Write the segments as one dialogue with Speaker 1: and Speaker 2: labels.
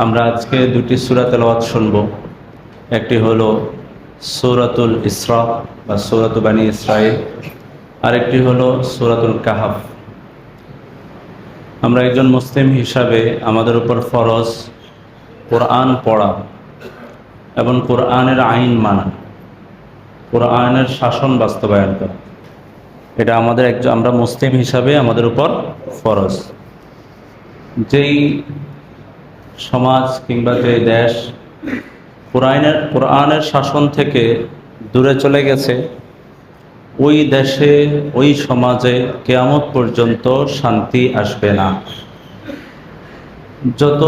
Speaker 1: আমরা আজকে দুটি সূরা তেলাওয়াত শুনব। একটি হলো সূরাতুল ইসরা বা সূরাতু বানী ইসরাঈল, আরেকটি হলো সূরাতুল কাহাফ। আমরা একজন মুসলিম হিসাবে আমাদের উপর ফরজ কোরআন পড়া এবং কোরআনের আইন মানা, কোরআনের শাসন বাস্তবায়ন করা। এটা আমরা মুসলিম হিসাবে আমাদের উপর ফরজ। যেই সমাজ কিংবা যে দেশ কোরআনের শাসন থেকে দূরে চলে গেছে, ওই দেশে ওই সমাজে কিয়ামত পর্যন্ত শান্তি আসবে না। যত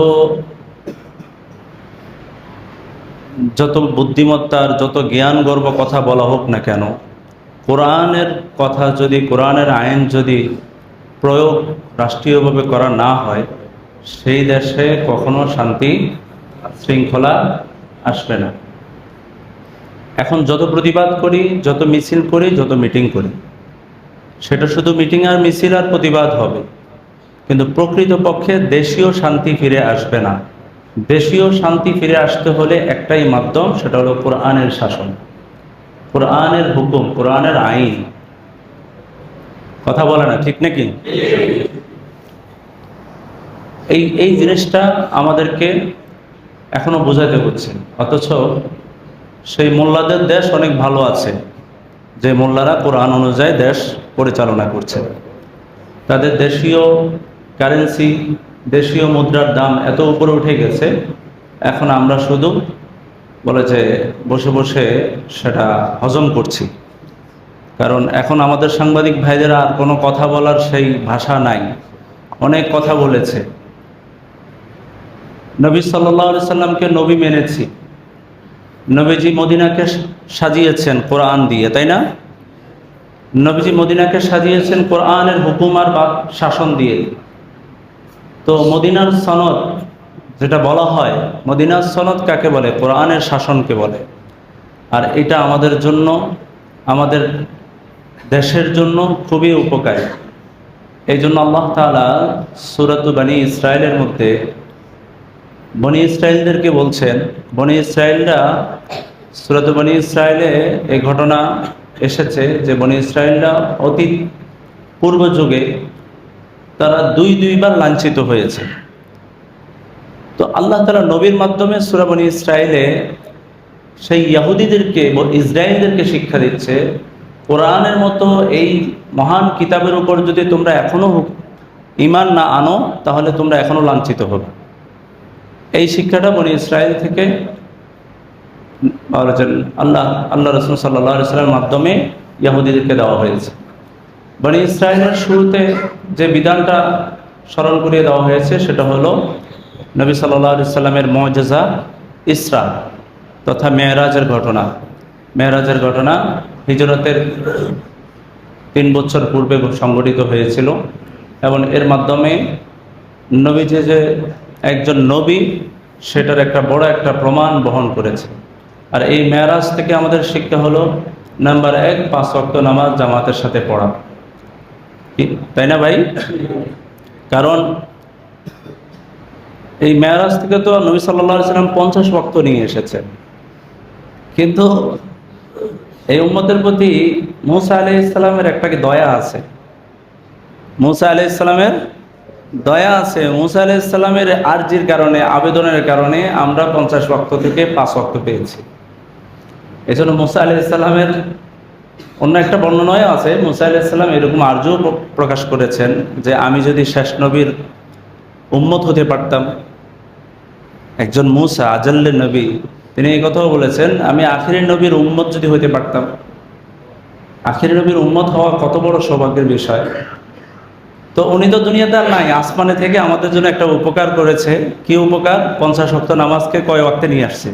Speaker 1: যত বুদ্ধিমত্তার, যত জ্ঞান গর্ব কথা বলা হোক না কেন, কোরআনের কথা যদি, কোরআনের আইন যদি প্রয়োগ রাষ্ট্রীয়ভাবে করা না হয়, সেই দেশে কখনো শান্তি শৃঙ্খলা আসবে না। এখন যত প্রতিবাদ করি, যত মিছিল করি, যত মিটিং করি, সেটা শুধু মিটিং আর মিছিল আর প্রতিবাদ হবে, কিন্তু প্রকৃতপক্ষে দেশীয় শান্তি ফিরে আসবে না। দেশীয় শান্তি ফিরে আসতে হলে একটাই মাধ্যম, সেটা হলো কোরআনের শাসন, কোরআনের হুকুম, কোরআনের আইন। কথা বলে না, ঠিক নাকি? এই জিনিসটা আমাদেরকে এখনো বোঝাতে হচ্ছে। অথচ সেই মোল্লাদের দেশ অনেক ভালো আছে, যে মোল্লারা কোরআন অনুযায়ী দেশ পরিচালনা করছে। তাদের দেশীয় কারেন্সি, দেশীয় মুদ্রার দাম এত উপরে উঠে গেছে, এখন আমরা শুধু বলে যে বসে বসে সেটা হজম করছি। কারণ এখন আমাদের সাংবাদিক ভাইদের আর কোনো কথা বলার সেই ভাষা নাই। অনেক কথা বলেছে। নবী সাল্লাল্লাহু আলাইহি সাল্লামকে নবী মেনেছি, নবীজি মদিনাকে সাজিয়েছেন কোরআন দিয়ে, তাই না? নবীজি মদিনাকে সাজিয়েছেন কোরআনের হুকুম আর শাসন দিয়ে। তো মদিনার সনদ যেটা বলা হয়, মদিনার সনদ কাকে বলে? কোরআনের শাসনকে বলে। আর এটা আমাদের জন্য, আমাদের দেশের জন্য খুবই উপকারী। এই জন্য আল্লাহ তাআলা সূরাতু বানী ইসরাঈলের মধ্যে বনী ইসরাঈলদেরকে বলছেন, বনী ইসরাঈলরা, সূরাতু বানী ইসরাঈলে এই ঘটনা এসেছে যে বনী ইসরাঈলরা অতীত পূর্ব যুগে তারা দুইবার লাঞ্ছিত হয়েছে। তো আল্লাহ তাআলা নবীর মাধ্যমে সূরা বনী ইসরাঈলে সেই ইহুদিদেরকে, ইসরাঈলদেরকে শিক্ষা দিচ্ছে, কোরআনের মতো এই মহান কিতাবের উপর যদি তোমরা এখনো ঈমান না আনো, তাহলে তোমরা এখনো লাঞ্ছিত হবে। এই শিক্ষাটা বনী ইসরাঈল থেকে আল্লাহ রাসূল সাল্লাল্লাহু আলাইহি ওয়াসাল্লামের মাধ্যমে ইহুদিদেরকে দেওয়া হয়েছে। বনী ইসরাঈলের শুরুতে যে বিধানটা স্মরণ করিয়ে দেওয়া হয়েছে, সেটা হলো নবী সাল্লাল্লাহু আলাইহি ওয়াসাল্লামের মুআজিজা ইসরা তথা মেরাজের ঘটনা। মেরাজের ঘটনা হিজরতের 3 বছর পূর্বে সংঘটিত হয়েছিল, এবং এর মাধ্যমে নবীজি যে একজন নবী, সেটার একটা বড় একটা প্রমাণ বহন করেছে। আর এই মেরাজ থেকে আমাদের শিক্ষা হলো, নাম্বার 1, 5 ওয়াক্ত নামাজ জামাতের সাথে পড়া, তাই না ভাই? কারণ এই মেরাজ থেকে তো নবী সাল্লাল্লাহু আলাইহি ওয়াসাল্লাম 50 ওয়াক্ত নিয়ে এসেছেন, কিন্তু এই উম্মতের প্রতি মূসা আলাইহিস সালামের একটা কি দয়া আছে? মূসা আলাইহিস সালামের দয়া আছে। মূসা আলাইহিস সালামের আরজির কারণে, আবেদনের কারণে আমরা 50 ওয়াক্ত থেকে 5 ওয়াক্ত পেয়েছি। এজন্য মূসা আলাইহিস সালামের অন্য একটা বর্ণনায় আছে, মূসা আলাইহিস সালাম এরকম আরজু প্রকাশ করেছেন যে আমি যদি শেষ নবীর উম্মত হতে পারতাম, একজন মূসা আজাল্লের নবী, তিনি এই কথাও বলেছেন, আমি আখিরি নবীর উম্মত যদি হতে পারতাম। আখিরি নবীর উম্মত হওয়া কত বড় সৌভাগ্যের বিষয়। তো উনি তো দুনিয়াতে আর নাই, আসমানে থেকে আমাদের জন্য একটা উপকার করেছে। কি উপকার? 50 ওয়াক্ত নামাজকে কয় ওয়াক্তে নিয়ে আসছে।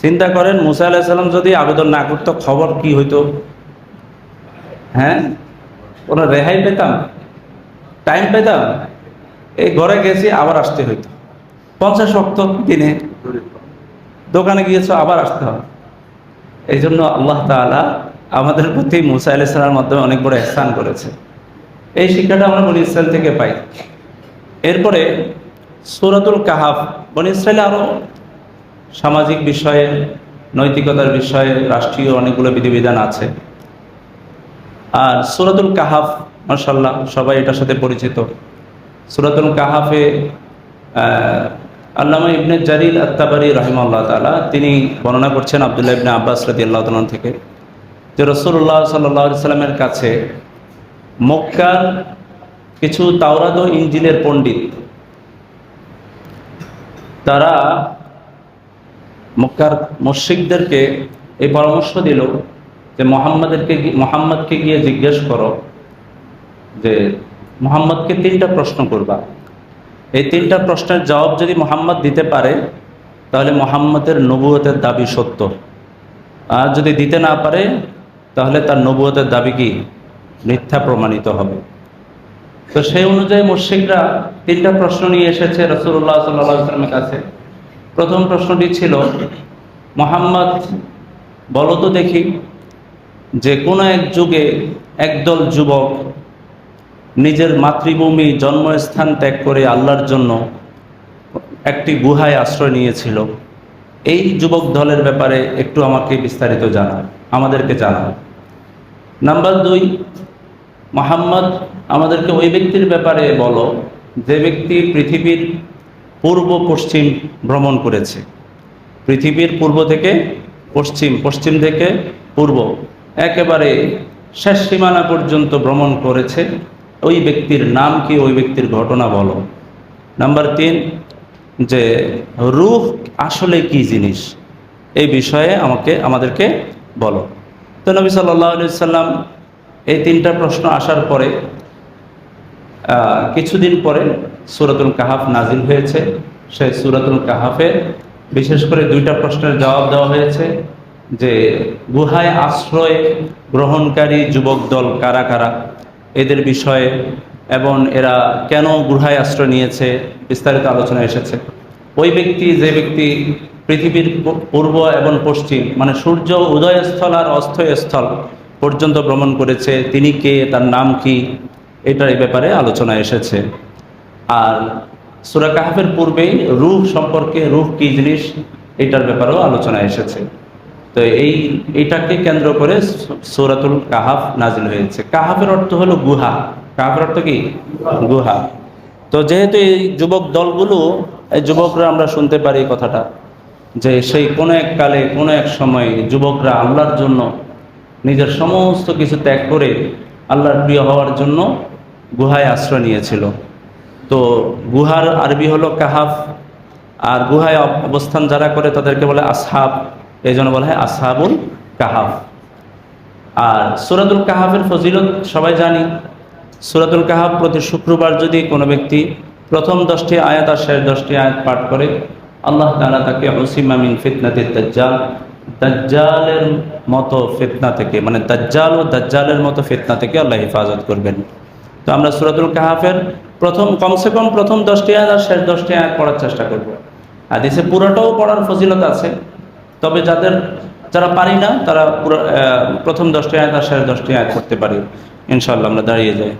Speaker 1: চিন্তা করেন, মূসা আলাইহিস সালাম যদি আবেদন না করতো, খবর কি হইতো? হ্যাঁ, কোনো রেহাই পেতাম? টাইম পেতাম? এই ঘরে গেছি, আবার আসতে হইতো। 50 ওয়াক্ত দিনে, দোকানে গিয়েছো, আবার আসতে হবে। এই জন্য আল্লাহ তাআলা আমাদের প্রতি মূসা আলাইহিস সালামের মাধ্যমে অনেক বড় ইহসান করেছে। এই শিক্ষাটা আমরা বনী ইসরাঈল থেকে পাই। এরপরে সূরাতুল কাহাফ, বনী ইসরায়েলে আরও সামাজিক বিষয়ে, নৈতিকতার বিষয়ে রাষ্ট্রীয় অনেকগুলো বিধিবিধান আছে। আর সূরাতুল কাহাফ, মাশাআল্লাহ সবাই এটার সাথে পরিচিত। সূরাতুল কাহাফে আল্লামা ইবনে জারির আত-তাবারি রাহিমাহুল্লাহ তাআলা তিনি বর্ণনা করছেন আব্দুল্লাহ ইবনে আব্বাস রাদিয়াল্লাহু তাআলা থেকে, যে রাসূলুল্লাহ সাল্লাল্লাহু আলাইহি সাল্লামের কাছে মক্কার কিছু তাওরাত ও ইনজিলের পণ্ডিত, তারা মক্কার মুশরিকদেরকে এই পরামর্শ দিল যে মুহাম্মদকে গিয়ে জিজ্ঞেস করো যে মুহাম্মদকে 3টা প্রশ্ন করবা, এই 3টা প্রশ্নের জবাব যদি মুহাম্মদ দিতে পারে তাহলে মুহাম্মদের নবুয়তের দাবি সত্য, আর যদি দিতে না পারে তাহলে তার নবুয়তের দাবি কি মিথ্যা প্রমাণিত হবে। তো সেই অনুযায়ী মুশরিকরা 3টা প্রশ্ন নিয়ে এসেছে রাসূলুল্লাহ সাল্লাল্লাহু আলাইহি ওয়াসাল্লামের কাছে। প্রথম প্রশ্নটি ছিল, মুহাম্মদ বলো তো দেখি যে কোনো এক যুগে একদল যুবক নিজের মাতৃভূমি জন্মস্থান ত্যাগ করে আল্লাহর জন্য একটি গুহায় আশ্রয় নিয়েছিল, এই যুবক দলের ব্যাপারে একটু আমাকে বিস্তারিত জানাও, আমাদেরকে জানাও। নাম্বার 2, মুহাম্মদ আমাদেরকে ওই ব্যক্তির ব্যাপারে বলো যে ব্যক্তি পৃথিবীর পূর্ব পশ্চিম ভ্রমণ করেছে, পৃথিবীর পূর্ব থেকে পশ্চিম, পশ্চিম থেকে পূর্ব, একেবারে শেষ সীমানা পর্যন্ত ভ্রমণ করেছে, ওই ব্যক্তির নাম কি, ওই ব্যক্তির ঘটনা বলো। নাম্বার 3, যে রূহ আসলে কি জিনিস, এই বিষয়ে আমাদেরকে বলো। তো নবী সাল্লাল্লাহু আলাইহি সাল্লাম এই 3টা প্রশ্ন আসার পরে কিছুদিন পরে সূরাতুল কাহাফ নাজিল হয়েছে। সেই সূরাতুল কাহাফে বিশেষ করে 2টা প্রশ্নের জবাব দেওয়া হয়েছে, যে গুহায় আশ্রয় গ্রহণকারী যুবক দল কারা কারা, এদের বিষয়ে, এবং এরা কেন গুহায় আশ্রয় নিয়েছে বিস্তারিত আলোচনা এসেছে। ওই ব্যক্তি, যে ব্যক্তি পৃথিবীর পূর্ব এবং পশ্চিম মানে সূর্য উদয়স্থল আর অস্তস্থল পর্যন্ত ভ্রমণ করেছে, তিনি কে, তার নাম কি, এটার এই ব্যাপারে আলোচনা এসেছে। আর সূরা কাহাফের পূর্বেই রূহ সম্পর্কে, রূহ কি জিনিস, এটার ব্যাপারেও আলোচনা এসেছে। তো এইটাকে কেন্দ্র করে সূরাতুল কাহাফ নাজিল হয়েছে। কাহাফের অর্থ হলো গুহা। কাহাফের অর্থ কি? গুহা। তো যেহেতু এই যুবক দলগুলো, এই যুবকরা, আমরা শুনতে পারি কথাটা যে সেই কোনো এক কালে কোনো এক সময়ে যুবকরা আল্লাহর জন্য নিজের সমস্ত কিছু ত্যাগ করে আল্লাহর প্রিয় হওয়ার জন্য গুহায় আশ্রয় নিয়েছিল। তো গুহার আরবি হলো কাহাফ, আর গুহায় অবস্থান যারা করে তাদেরকে বলে আসহাব, এই জন্য বলা হয় আসহাবুল কাহাফ। আর সূরাতুল কাহাফের ফজিলত সবাই জানি। সূরাতুল কাহাফ প্রতি শুক্রবার যদি কোনো ব্যক্তি প্রথম 10টি আয়াত আর শেষ 10টি আয়াত পাঠ করে, আল্লাহ তাআলা তাকে উসিমা মিন ফিতনাতিদ দাজ্জাল, দাজ্জালের মতো ফিতনা থেকে, মানে দাজ্জাল ও দাজ্জালের মতো ফিতনা থেকে আল্লাহ হেফাজত করবেন। তো আমরা সূরাতুল কাহাফের কমসে কম প্রথম 10টি আয়াত আর শেষ 10টি আয়াত পড়ার চেষ্টা করব। হাদিসে পুরোটাও পড়ার ফজিলত আছে, তবে যারা পারি না তারা প্রথম 10টি আয়াত আর শেষ 10টি আয়াত পড়তে পারি। ইনশাআল্লাহ আমরা দাঁড়িয়ে যাই।